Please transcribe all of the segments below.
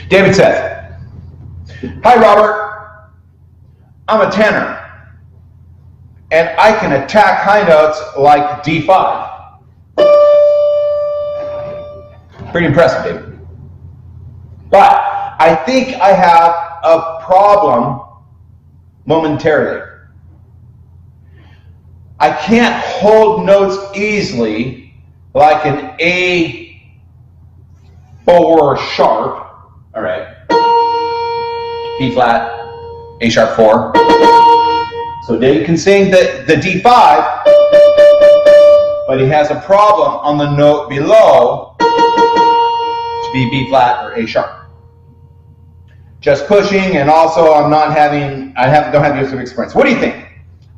David says, "Hi Robert, I'm a tenor and I can attack high notes like D5. Pretty impressive, David. But I think I have a problem momentarily. I can't hold notes easily like an A4 sharp, all right, B flat, A sharp 4. So David can sing the D5, but he has a problem on the note below to be B flat or A sharp. Just pushing, and also I don't have years of experience. What do you think?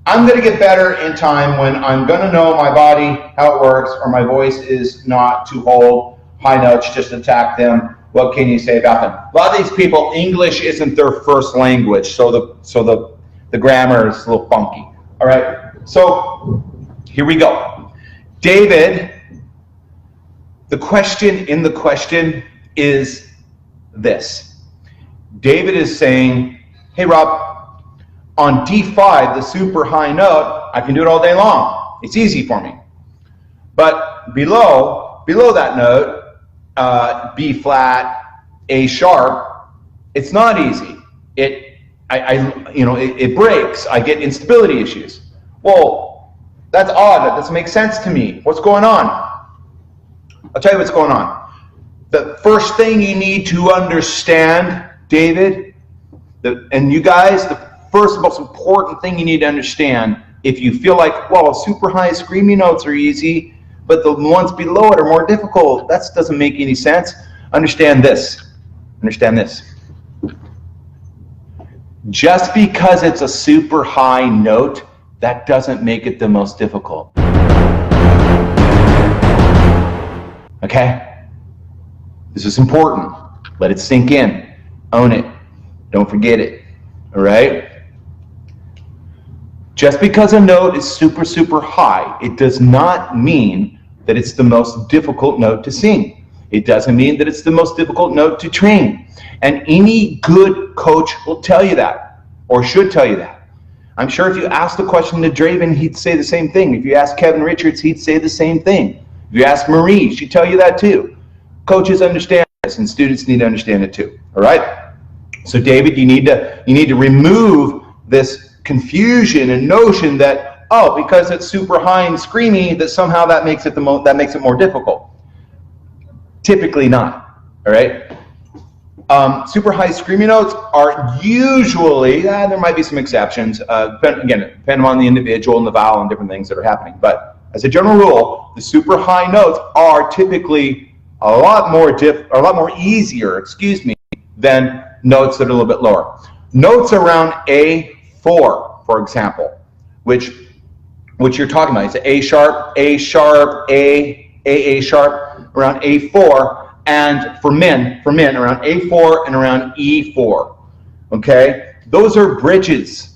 I'm going to get better in time when I'm going to know my body, how it works, or my voice is not to hold high notes, just attack them. What can you say about them?" A lot of these people, English isn't their first language, so the grammar is a little funky. All right, so here we go. David, the question in the question is this. David is saying, "Hey Rob, on D5, the super high note, I can do it all day long. It's easy for me. But below that note, B flat, A sharp, it's not easy. It breaks. I get instability issues." Well, that's odd. That doesn't make sense to me. What's going on? I'll tell you what's going on. The first thing you need to understand, David, and you guys, the first most important thing you need to understand, if you feel like, well, super high screamy notes are easy, but the ones below it are more difficult, that doesn't make any sense. Understand this. Understand this. Just because it's a super high note, that doesn't make it the most difficult. Okay? This is important. Let it sink in. Own it. Don't forget it. All right? Just because a note is super, super high, it does not mean that it's the most difficult note to sing. It doesn't mean that it's the most difficult note to train. And any good coach will tell you that, or should tell you that. I'm sure if you asked the question to Draven, he'd say the same thing. If you ask Kevin Richards, he'd say the same thing. If you ask Marie, she'd tell you that too. Coaches understand this, and students need to understand it too. All right? So David, you need to remove this confusion and notion that, oh, because it's super high and screamy, that somehow that makes it more difficult. Typically not. All right. Super high screamy notes are usually, there might be some exceptions. Depending on the individual and the vowel and different things that are happening. But as a general rule, the super high notes are typically a lot more easier, than notes that are a little bit lower. Notes around A4, for example, which you're talking about. It's A sharp, A sharp, A sharp, around A4, and for men around A4 and around E4. Okay? Those are bridges.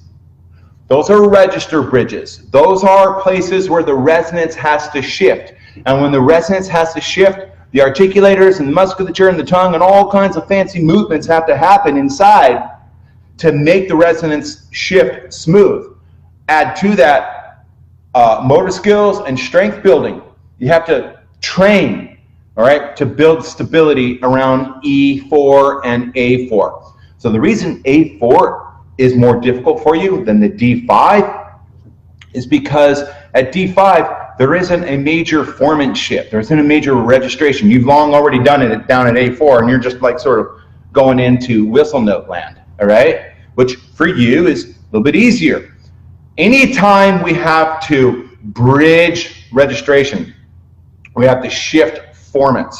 Those are register bridges. Those are places where the resonance has to shift. And when the resonance has to shift, the articulators and the musculature and the tongue and all kinds of fancy movements have to happen inside to make the resonance shift smooth. Add to that motor skills and strength building. You have to train, all right, to build stability around E4 and A4. So the reason A4 is more difficult for you than the D5 is because at D5, there isn't a major formant shift. There isn't a major registration. You've long already done it down at A4, and you're just like sort of going into whistle note land, all right? Which for you is a little bit easier. Anytime we have to bridge registration, we have to shift formants,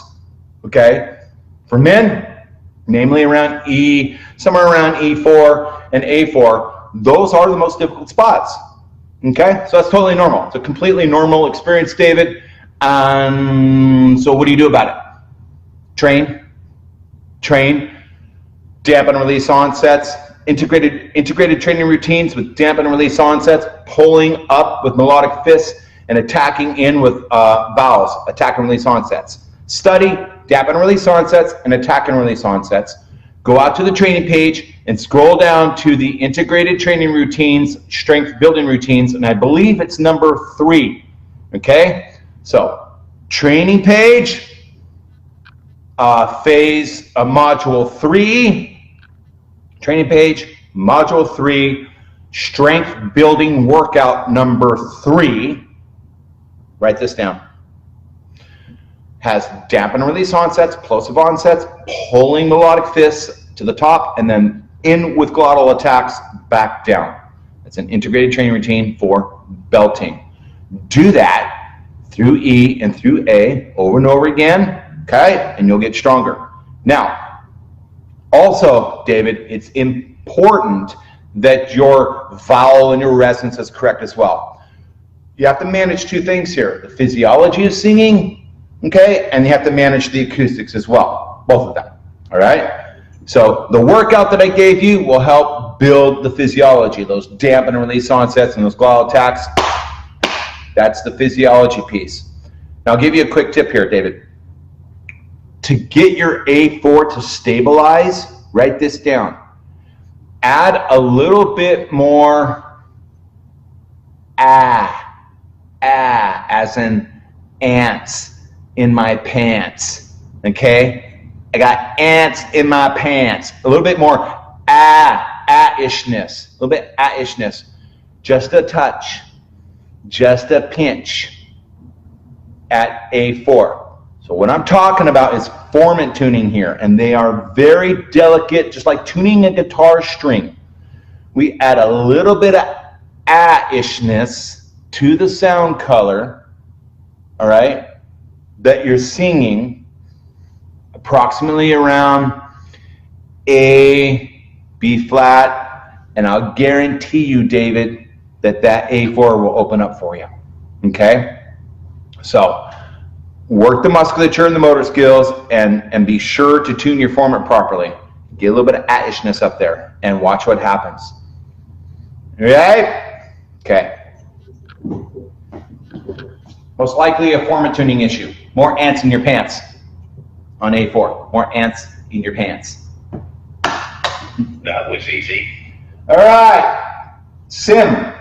okay? For men, namely around somewhere around E4 and A4, those are the most difficult spots. Okay, so that's totally normal. It's a completely normal experience, David. So what do you do about it? Train, dampen and release onsets, integrated training routines with dampen and release onsets, pulling up with melodic fists, and attacking in with vowels, attack and release onsets. Study, dampen and release onsets, and attack and release onsets. go out to the training page and scroll down to the integrated training routines, strength building routines, and I believe it's number 3. Okay, so training page, module 3, training page, module 3, strength building workout number 3. Write this down. Has dampen and release onsets, plosive onsets, pulling melodic fists to the top, and then in with glottal attacks back down. It's an integrated training routine for belting. Do that through E and through A over and over again, okay? And you'll get stronger. Now, also, David, it's important that your vowel and your resonance is correct as well. You have to manage 2 things here, the physiology of singing, okay, and you have to manage the acoustics as well, both of them, all right? So the workout that I gave you will help build the physiology, those dampen and release onsets and those glottal attacks. That's the physiology piece. Now I'll give you a quick tip here, David. To get your A4 to stabilize, write this down. Add a little bit more as in ants in my pants, okay? I got ants in my pants. A little bit more ishness, a little bit ishness. Just a touch, just a pinch at A4. So what I'm talking about is formant tuning here, and they are very delicate, just like tuning a guitar string. We add a little bit of ishness to the sound color, all right, that you're singing, approximately around A, B flat, and I'll guarantee you, David, that that A4 will open up for you, okay? So work the musculature and the motor skills, and be sure to tune your formant properly. Get a little bit of ishness up there and watch what happens. All right? Okay. Most likely a formant tuning issue. More ants in your pants on A4. More ants in your pants. That was easy. All right. Sim.